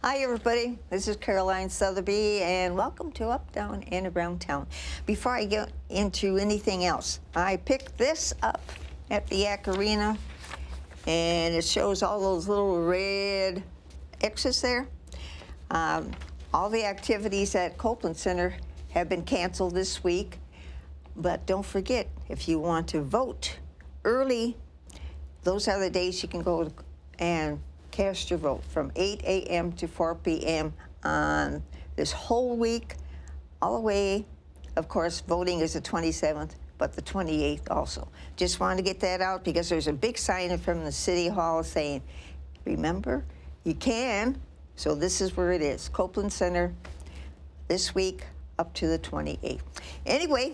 Hi, everybody. This is Caroline Sotheby, and welcome to Up, Down, and Around Town. Before I get into anything else, I picked this up at the Yak Arena, and it shows all those little red X's there. All the activities at Copeland Center have been canceled this week, but don't forget, if you want to vote early, those are the days you can go and cast your vote from 8 a.m. to 4 p.m. on this whole week, all the way. Of course, voting is the 27th, but the 28th also. Just wanted to get that out because there's a big sign from the City Hall saying, remember, you can. So this is where it is, Copeland Center, this week up to the 28th. Anyway,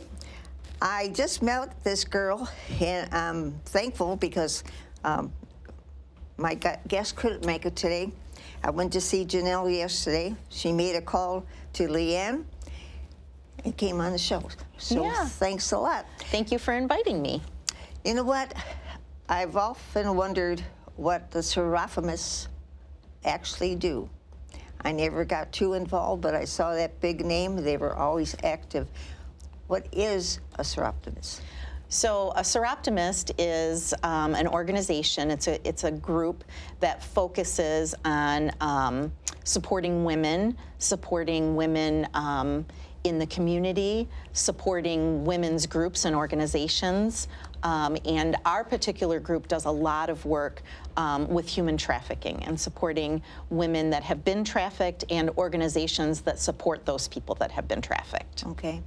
I just met this girl, and I'm thankful because my guest couldn't make it today. I went to see Janelle yesterday. She made a call to Leann and came on the show. So Yeah. Thanks a lot. Thank you for inviting me. You know what? I've often wondered what the Soroptimists actually do. I never got too involved, but I saw that big name. They were always active. What is a Soroptimist? So a Soroptimist is an organization. It's a group that focuses on supporting women in the community, supporting women's groups and organizations. And our particular group does a lot of work with human trafficking and supporting women that have been trafficked and organizations that support those people that have been trafficked. Okay.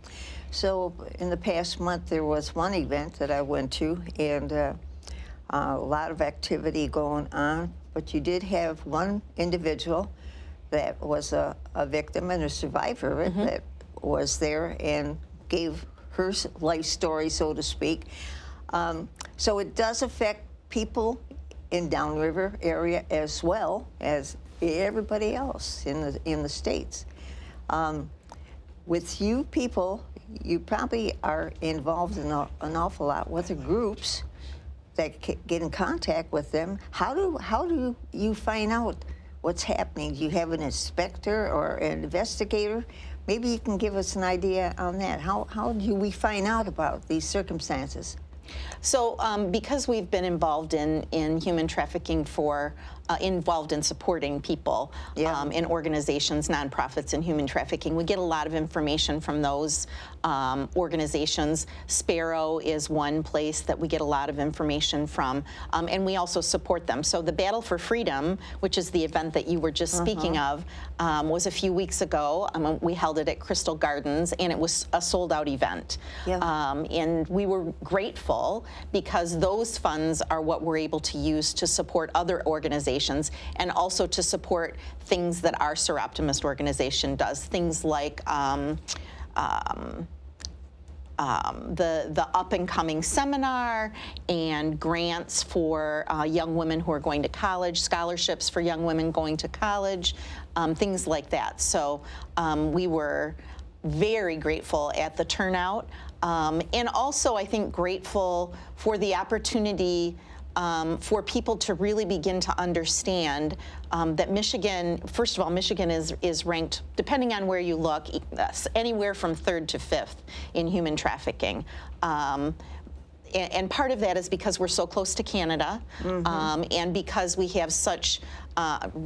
So in the past month, there was one event that I went to, and a lot of activity going on, but you did have one individual that was a victim and a survivor of it that was there and gave her life story, so to speak. So it does affect people in Downriver area as well as everybody else in the States. With you people, you probably are involved in an awful lot with the groups that get in contact with them. How do you find out what's happening? Do you have an inspector or an investigator? Maybe you can give us an idea on that. How do we find out about these circumstances? So because we've been involved in human trafficking involved in supporting people in organizations, nonprofits, and human trafficking, we get a lot of information from those organizations. Sparrow is one place that we get a lot of information from, and we also support them. So the Battle for Freedom, which is the event that you were just speaking of, was a few weeks ago. We held it at Crystal Gardens, and it was a sold-out event. And we were grateful because those funds are what we're able to use to support other organizations and also to support things that our Soroptimist organization does, things like the up-and-coming seminar and grants for young women who are going to college, scholarships for young women going to college, things like that. So we were very grateful at the turnout, and also I think grateful for the opportunity for people to really begin to understand that Michigan, first of all, Michigan is ranked, depending on where you look, anywhere from 3rd to 5th in human trafficking. And part of that is because we're so close to Canada, and because we have such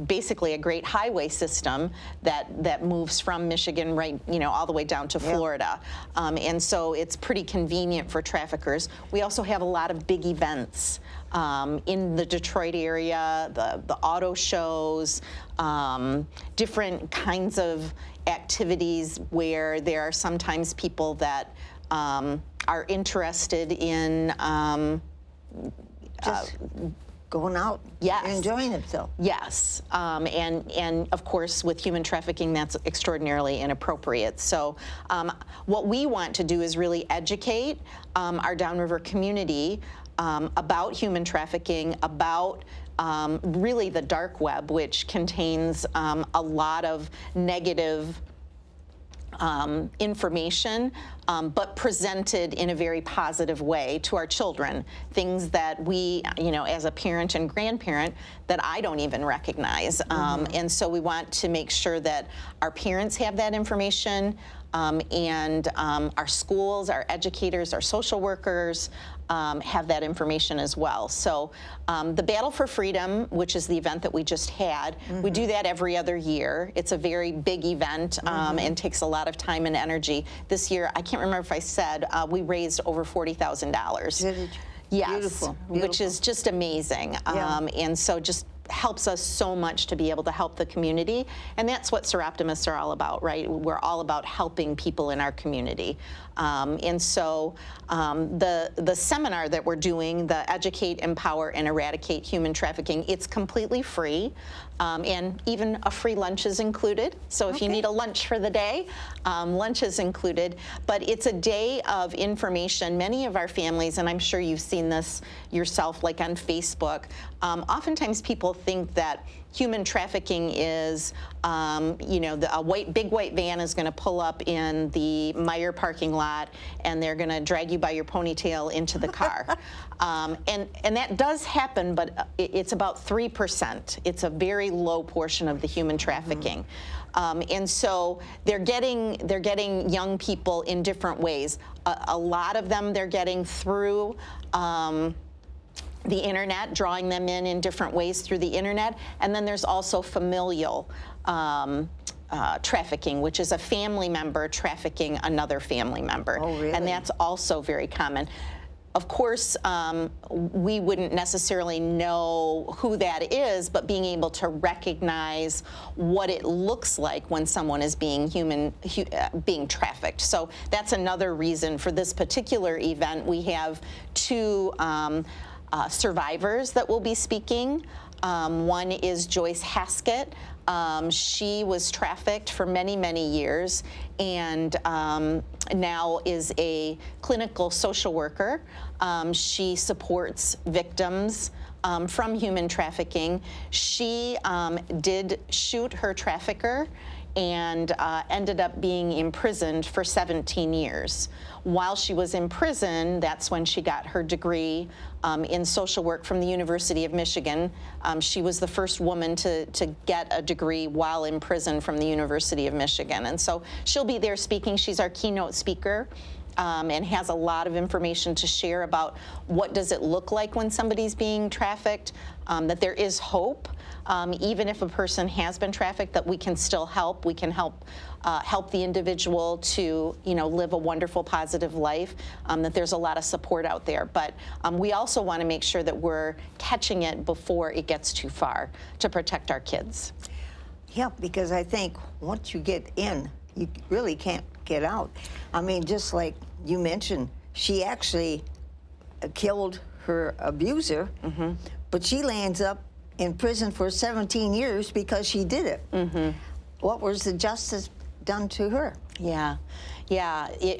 basically a great highway system that moves from Michigan all the way down to Florida. And so it's pretty convenient for traffickers. We also have a lot of big events in the Detroit area, the auto shows, different kinds of activities where there are sometimes people that are interested in just going out and enjoying themselves. Yes, and of course with human trafficking that's extraordinarily inappropriate. So what we want to do is really educate our Downriver community about human trafficking, about really the dark web, which contains a lot of negative information, but presented in a very positive way to our children. Things that we, as a parent and grandparent, that I don't even recognize. And so we want to make sure that our parents have that information, and our schools, our educators, our social workers have that information as well. So the Battle for Freedom, which is the event that we just had, we do that every other year. It's a very big event and takes a lot of time and energy. This year, I can't remember if I said, we raised over $40,000. Yes, Beautiful. Which is just amazing. Yeah. And so just helps us so much to be able to help the community. And that's what Soroptimists are all about, right? We're all about helping people in our community. And so the seminar that we're doing, the Educate, Empower, and Eradicate Human Trafficking, it's completely free. And even a free lunch is included. So if you need a lunch for the day, lunch is included. But it's a day of information. Many of our families, and I'm sure you've seen this yourself, like on Facebook, oftentimes people think that human trafficking is, a big white van is going to pull up in the Meijer parking lot, and they're going to drag you by your ponytail into the car. And that does happen, but it's about 3%. It's a very low portion of the human trafficking. And so they're getting young people in different ways. A lot of them they're getting through the internet, drawing them in different ways through the internet. And then there's also familial trafficking, which is a family member trafficking another family member. Oh, really? And that's also very common. Of course, we wouldn't necessarily know who that is, but being able to recognize what it looks like when someone is being trafficked. So that's another reason for this particular event. We have two survivors that will be speaking. One is Joyce Haskett. She was trafficked for many, many years, and now is a clinical social worker. She supports victims from human trafficking. She did shoot her trafficker and ended up being imprisoned for 17 years. While she was in prison, that's when she got her degree in social work from the University of Michigan. She was the first woman to get a degree while in prison from the University of Michigan. And so she'll be there speaking. She's our keynote speaker. And has a lot of information to share about what does it look like when somebody's being trafficked, that there is hope, even if a person has been trafficked, that we can still help. We can help the individual to live a wonderful, positive life, that there's a lot of support out there. But we also want to make sure that we're catching it before it gets too far to protect our kids. Yeah, because I think once you get in, you really can't get out. I mean, just like you mentioned, she actually killed her abuser, but she lands up in prison for 17 years because she did it. What was the justice done to her? Yeah.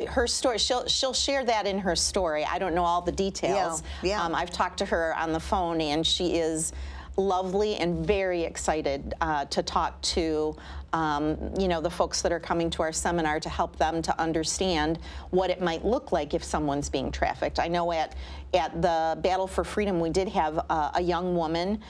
Her story, she'll share that in her story. I don't know all the details. Yeah. I've talked to her on the phone, and she is lovely and very excited to talk to the folks that are coming to our seminar, to help them to understand what it might look like if someone's being trafficked. I know at the Battle for Freedom, we did have a young woman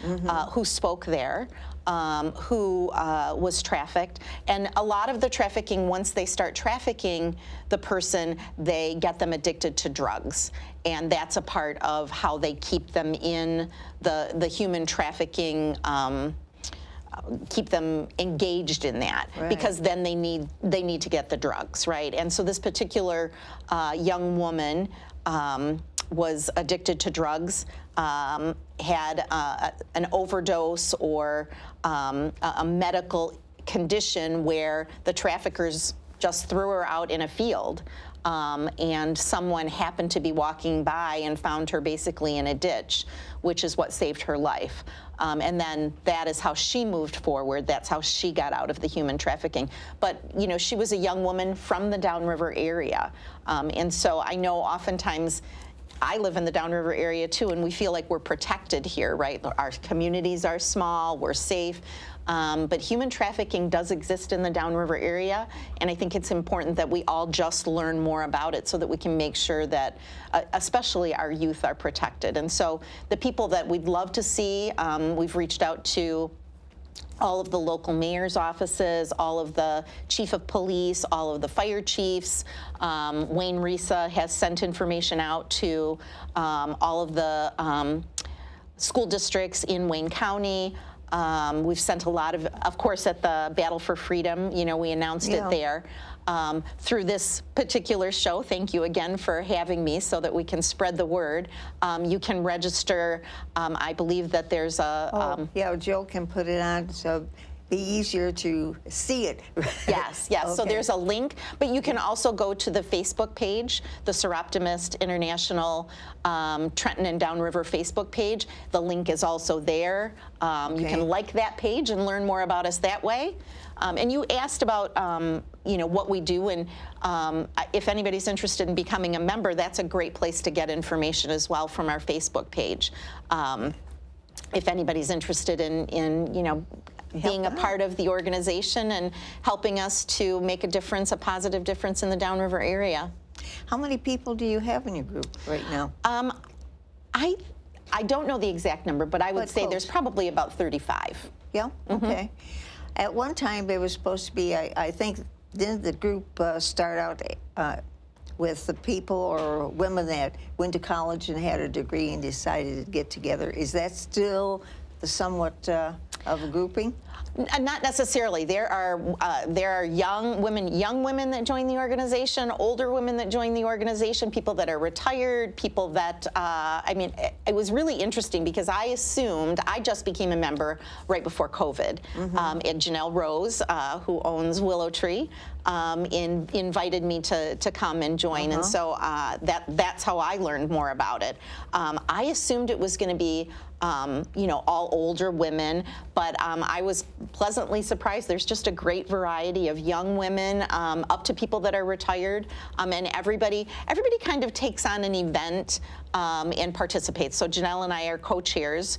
who spoke there, who was trafficked. And a lot of the trafficking, once they start trafficking the person, they get them addicted to drugs. And that's a part of how they keep them in the human trafficking, keep them engaged in that, because then they need to get the drugs, right? And so this particular young woman was addicted to drugs, had an overdose or a medical condition where the traffickers just threw her out in a field, and someone happened to be walking by and found her basically in a ditch, which is what saved her life. And then that is how she moved forward. That's how she got out of the human trafficking. But, she was a young woman from the Downriver area. And so I know oftentimes I live in the Downriver area too, and we feel like we're protected here, right? Our communities are small, we're safe. But human trafficking does exist in the Downriver area, and I think it's important that we all just learn more about it so that we can make sure that especially our youth are protected. And so the people that we'd love to see, we've reached out to all of the local mayor's offices, all of the chief of police, all of the fire chiefs. Wayne Risa has sent information out to all of the school districts in Wayne County. We've sent a lot of course, at the Battle for Freedom, we announced it there. Through this particular show, thank you again for having me so that we can spread the word. You can register. I believe that there's a... yeah, Jill can put it on, so be easier to see it. Yes. Okay. So there's a link, but you can also go to the Facebook page, the Soroptimist International Trenton and Downriver Facebook page. The link is also there. You can like that page and learn more about us that way. And you asked about what we do, and if anybody's interested in becoming a member, that's a great place to get information as well from our Facebook page. If anybody's interested in being a part of the organization and helping us to make a positive difference in the Downriver area. How many people do you have in your group right now? I don't know the exact number, but I would say there's probably about 35. Yeah? Okay. At one time, there was supposed to be, I think, didn't the group start out with the people or women that went to college and had a degree and decided to get together? Is that still somewhat of a grouping? Not necessarily. There are young women that join the organization, older women that join the organization, people that are retired, people that, it was really interesting because I just became a member right before COVID. And Janelle Rose, who owns Willow Tree, invited me to come and join. And so that's how I learned more about it. I assumed it was going to be all older women, but I was pleasantly surprised. There's just a great variety of young women up to people that are retired, and everybody kind of takes on an event and participates. So Janelle and I are co-chairs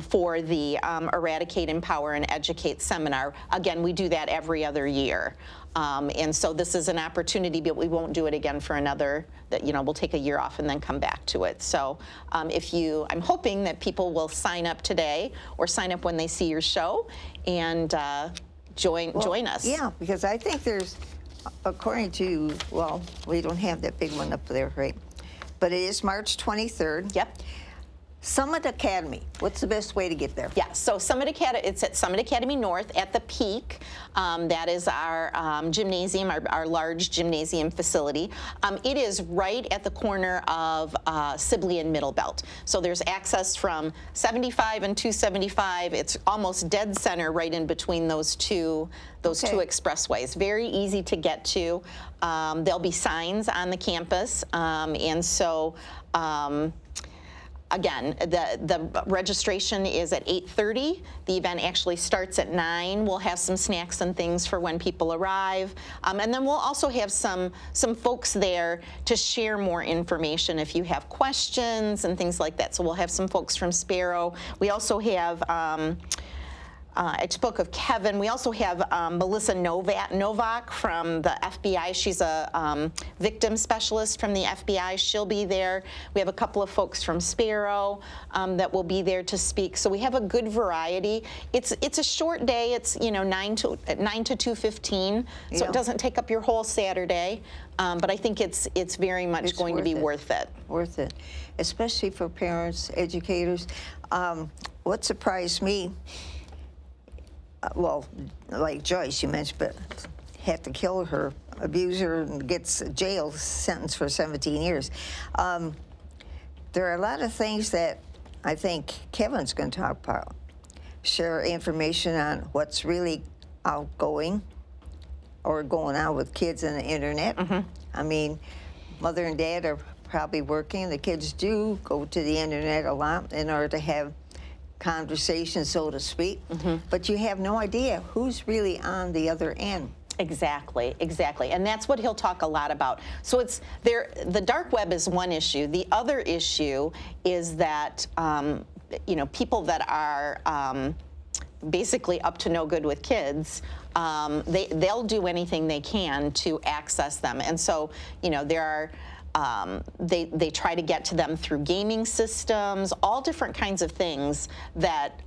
for the Eradicate, Empower, and Educate seminar. Again, we do that every other year. And so this is an opportunity, but we won't do it again for another, we'll take a year off and then come back to it. So I'm hoping that people will sign up today or sign up when they see your show and join us. Yeah, because I think there's, according to, we don't have that big one up there, right? But it is March 23rd. Yep. Summit Academy. What's the best way to get there? Yeah, so Summit Academy, it's at Summit Academy North at the Peak. That is our gymnasium, our large gymnasium facility. It is right at the corner of Sibley and Middle Belt. So there's access from 75 and 275. It's almost dead center right in between those two expressways. Very easy to get to. There'll be signs on the campus, and so. Again, the registration is at 8:30. The event actually starts at 9. We'll have some snacks and things for when people arrive. And then we'll also have some folks there to share more information if you have questions and things like that. So we'll have some folks from Sparrow. We also have, I spoke of Kevin. We also have Melissa Novak from the FBI. She's a victim specialist from the FBI. She'll be there. We have a couple of folks from Sparrow that will be there to speak. So we have a good variety. It's a short day. It's 9 to 2:15, so it doesn't take up your whole Saturday. But I think it's very much going to be worth it. Worth it, especially for parents, educators. What surprised me. Like Joyce, you mentioned, but had to kill her abuser and gets a jail sentence for 17 years. There are a lot of things that I think Kevin's going to talk about. Share information on what's really outgoing or going on with kids on the internet. I mean, mother and dad are probably working. The kids do go to the internet a lot in order to have conversation, so to speak, but you have no idea who's really on the other end. Exactly, and that's what he'll talk a lot about. So it's there. The dark web is one issue. The other issue is that people that are basically up to no good with kids, they'll do anything they can to access them. And so, there are, they try to get to them through gaming systems, all different kinds of things that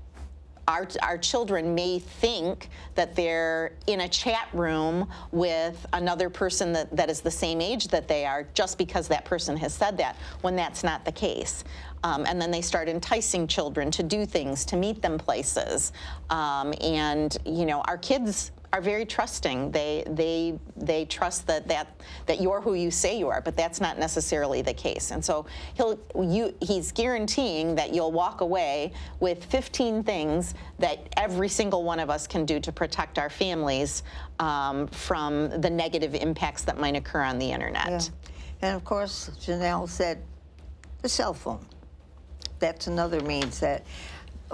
our children may think that they're in a chat room with another person that is the same age that they are, just because that person has said that, when that's not the case. And then they start enticing children to do things, to meet them places. And our kids are very trusting. They trust that you're who you say you are, but that's not necessarily the case. And so he's guaranteeing that you'll walk away with 15 things that every single one of us can do to protect our families from the negative impacts that might occur on the internet. Yeah. And of course, Janelle said the cell phone. That's another means that,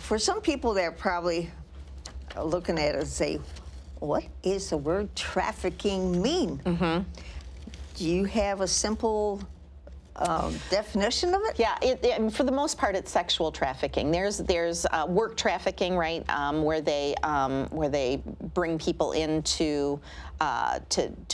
for some people, they're probably looking at it and say, what is the word trafficking mean? Mm-hmm. Do you have a simple definition of it? Yeah, for the most part, it's sexual trafficking. There's work trafficking, right, where they bring people in to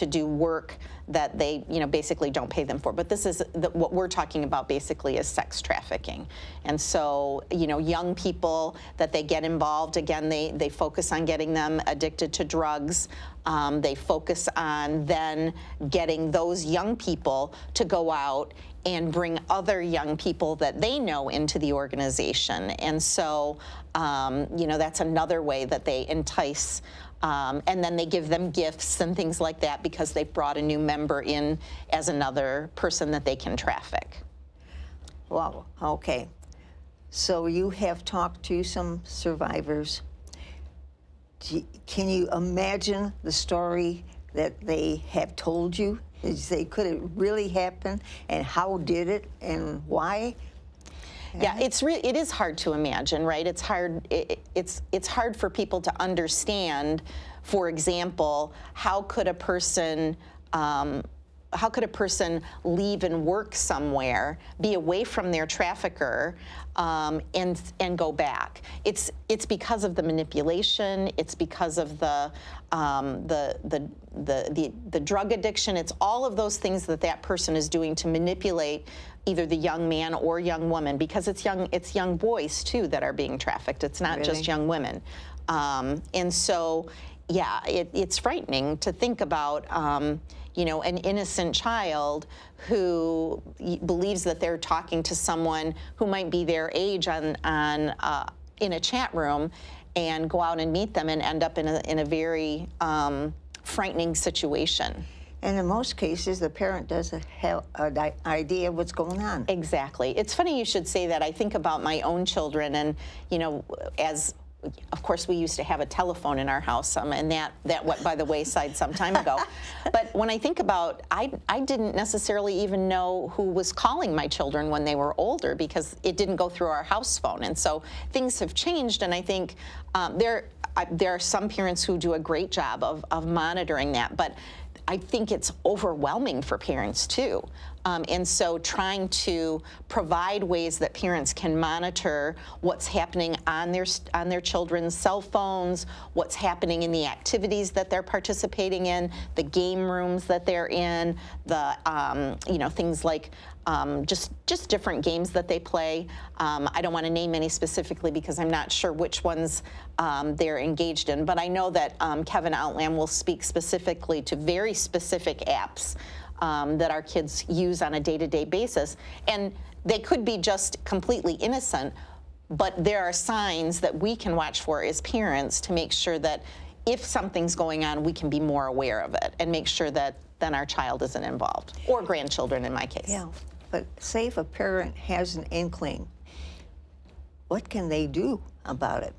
do work that they basically don't pay them for. But this is what we're talking about basically is sex trafficking. And so young people that they get involved, again, they focus on getting them addicted to drugs. They focus on then getting those young people to go out and bring other young people that they know into the organization. And so that's another way that they entice. And then they give them gifts and things like that because they've brought a new member in as another person that they can traffic. Wow, okay. So you have talked to some survivors. Can you imagine the story that they have told you? Did you say, could it really happen? And how did it and why? Yeah, it is hard to imagine, right? It's hard. It's hard for people to understand. For example, how could a person leave and work somewhere, be away from their trafficker, and go back? It's because of the manipulation. It's because of the drug addiction. It's all of those things that person is doing to manipulate either the young man or young woman, because it's young boys too that are being trafficked. It's not just young women. And so, yeah, it's frightening to think about, an innocent child who believes that they're talking to someone who might be their age in a chat room, and go out and meet them and end up in a very frightening situation. And in most cases, the parent doesn't have an idea what's going on. Exactly. It's funny you should say that. I think about my own children, and of course, we used to have a telephone in our house, and that went by the wayside some time ago. But when I think about, I didn't necessarily even know who was calling my children when they were older, because it didn't go through our house phone. And so things have changed, and I think there are some parents who do a great job of monitoring that. But I think it's overwhelming for parents too. And so trying to provide ways that parents can monitor what's happening on their children's cell phones, what's happening in the activities that they're participating in, the game rooms that they're in, the things like just different games that they play. I don't want to name any specifically because I'm not sure which ones they're engaged in, but I know that Kevin Outland will speak specifically to very specific apps that our kids use on a day-to-day basis. And they could be just completely innocent, but there are signs that we can watch for as parents to make sure that if something's going on, we can be more aware of it and make sure that then our child isn't involved, or grandchildren in my case. Yeah, but say if a parent has an inkling, what can they do about it?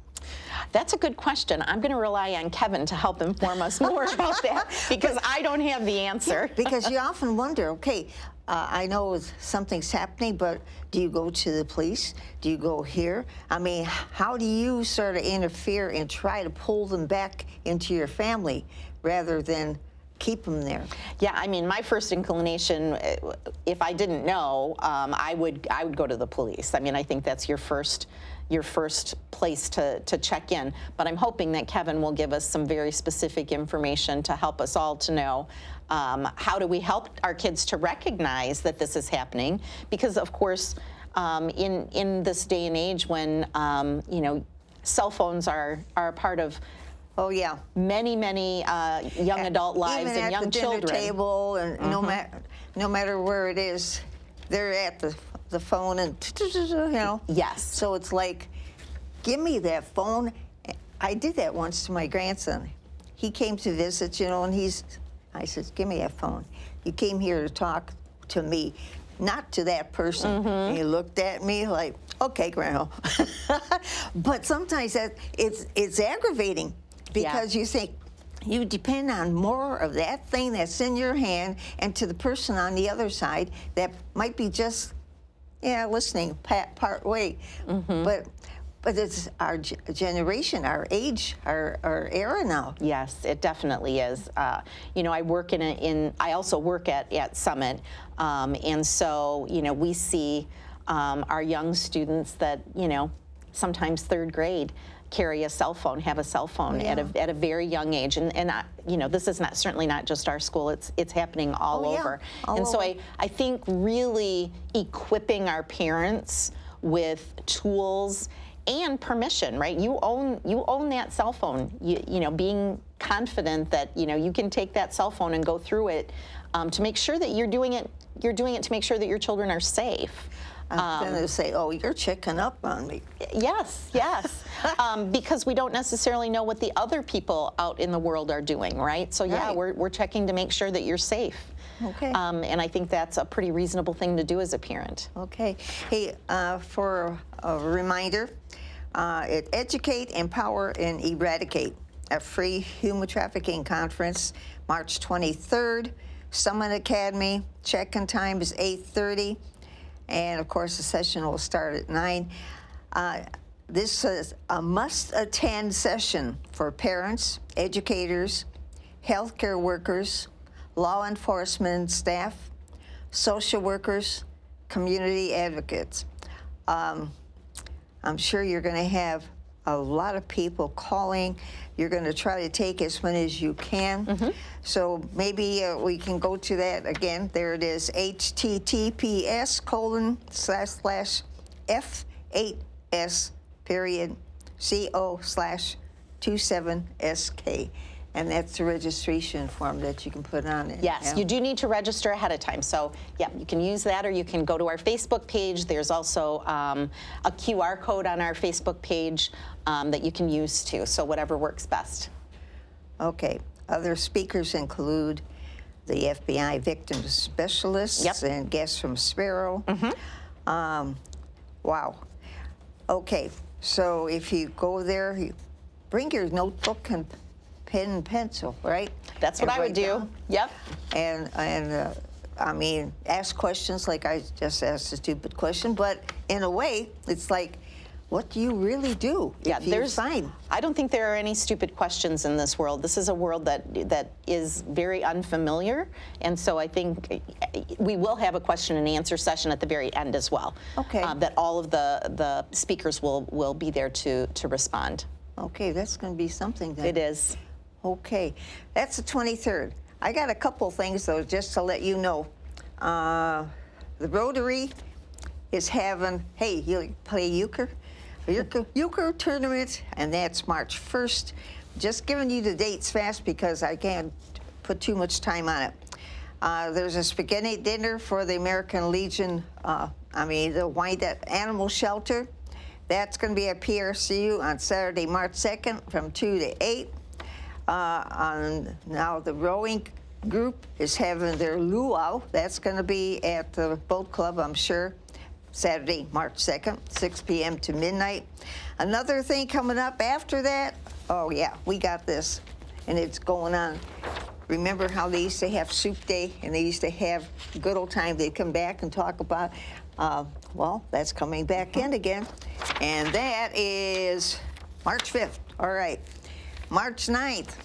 That's a good question. I'm going to rely on Kevin to help inform us more about that, because I don't have the answer. Because you often wonder, okay, I know something's happening, but do you go to the police? Do you go here? I mean, how do you sort of interfere and try to pull them back into your family rather than keep them there? Yeah, I mean, my first inclination, if I didn't know, I would go to the police. I mean, I think that's your first place to check in. But I'm hoping that Kevin will give us some very specific information to help us all to know how do we help our kids to recognize that this is happening. Because, of course, in this day and age when, cell phones are a part of many young adult lives and young children. Even at the dinner table, and no matter where it is, they're at the phone and Yes. So it's like, give me that phone. I did that once to my grandson. He came to visit, and I said, give me that phone. You came here to talk to me, not to that person. And he looked at me like, okay, Grandma. But sometimes it's aggravating. Because you think you depend on more of that thing that's in your hand, and to the person on the other side that might be just, listening part way. But it's our generation, our age, our era now. Yes, it definitely is. I work I also work at Summit, and so we see our young students that sometimes third grade carry a cell phone, have a cell phone at a very young age, and this is certainly not just our school. It's happening all over. So I think really equipping our parents with tools and permission, right? You own that cell phone. Being confident that you can take that cell phone and go through it to make sure that you're doing it to make sure that your children are safe. Then they say, "Oh, you're checking up on me." Yes, because we don't necessarily know what the other people out in the world are doing, right? So we're checking to make sure that you're safe. Okay. And I think that's a pretty reasonable thing to do as a parent. Okay. Hey, for a reminder, Educate, Empower, and Eradicate, a free human trafficking conference, March 23rd, Summit Academy. Check-in time is 8:30. And, of course, the session will start at 9. This is a must-attend session for parents, educators, healthcare workers, law enforcement staff, social workers, community advocates. I'm sure you're going to have a lot of people calling. You're going to try to take as many as you can. So maybe we can go to that again. There it is, https://F8S.co/27SK. And that's the registration form that you can put on it. Yes, you do need to register ahead of time. So, you can use that, or you can go to our Facebook page. There's also a QR code on our Facebook page that you can use too. So whatever works best. Okay. Other speakers include the FBI victim specialists and guests from Sparrow. Wow. Okay. So if you go there, you bring your notebook and pen and pencil, right? That's what I would do. Down. Yep. And I mean, ask questions like I just asked a stupid question, but in a way, it's like, what do you really do if you sign? I don't think there are any stupid questions in this world. This is a world that is very unfamiliar, and so I think we will have a question and answer session at the very end as well. Okay. That all of the speakers will be there to respond. Okay, that's going to be something then. It is. Okay, that's the 23rd. I got a couple things, though, just to let you know. The Rotary is having, hey, you play euchre? Euchre tournament, and that's March 1st. Just giving you the dates fast because I can't put too much time on it. There's a spaghetti dinner for the American Legion, the Wind-Up Animal Shelter. That's going to be at PRCU on Saturday, March 2nd from 2 to 8. Now the rowing group is having their luau. That's going to be at the boat club, I'm sure, Saturday, March 2nd, 6 p.m. to midnight. Another thing coming up after that, oh yeah, we got this, and it's going on. Remember how they used to have soup day, and they used to have good old time. They'd come back and talk about, well, that's coming back in again. And that is March 5th. All right. March 9th,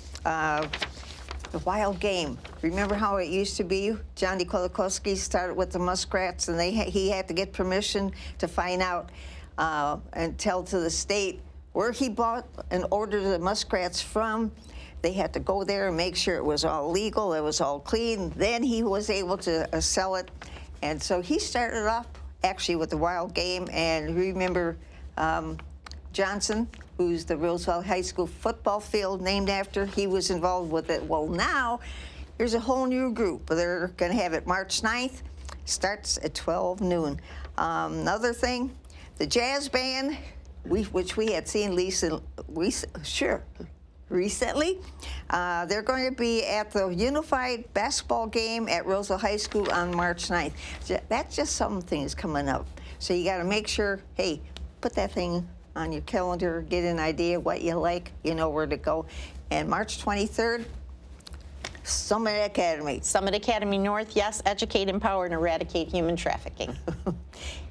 The wild game. Remember how it used to be? Johnny Kolakowski started with the muskrats, and he had to get permission to find out and tell to the state where he bought and ordered the muskrats from. They had to go there and make sure it was all legal, it was all clean. Then he was able to sell it. And so he started off actually with the wild game. And remember Johnson, who's the Roosevelt High School football field named after, he was involved with it. Well, now there's a whole new group. They're going to have it March 9th, starts at 12 noon. Another thing, the jazz band, which we had seen recently, they're going to be at the Unified Basketball game at Roosevelt High School on March 9th. That's just some things coming up. So you got to make sure, hey, put that thing on your calendar, get an idea what you like, you know where to go. And March 23rd, Summit Academy. Summit Academy North, yes, educate, empower, and eradicate human trafficking.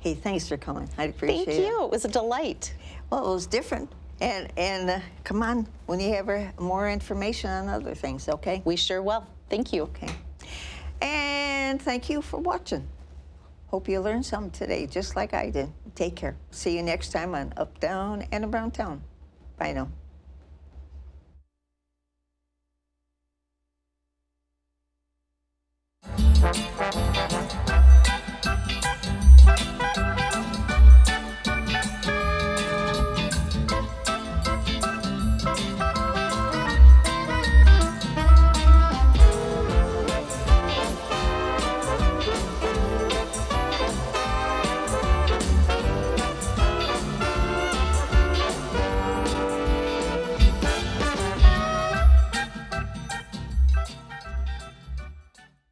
Hey, thanks for coming. I appreciate it. Thank you. It was a delight. Well, it was different. And come on when you have more information on other things, okay? We sure will. Thank you. Okay. And thank you for watching. Hope you learned something today, just like I did. Take care. See you next time on Up, Down, and Around Town. Bye now.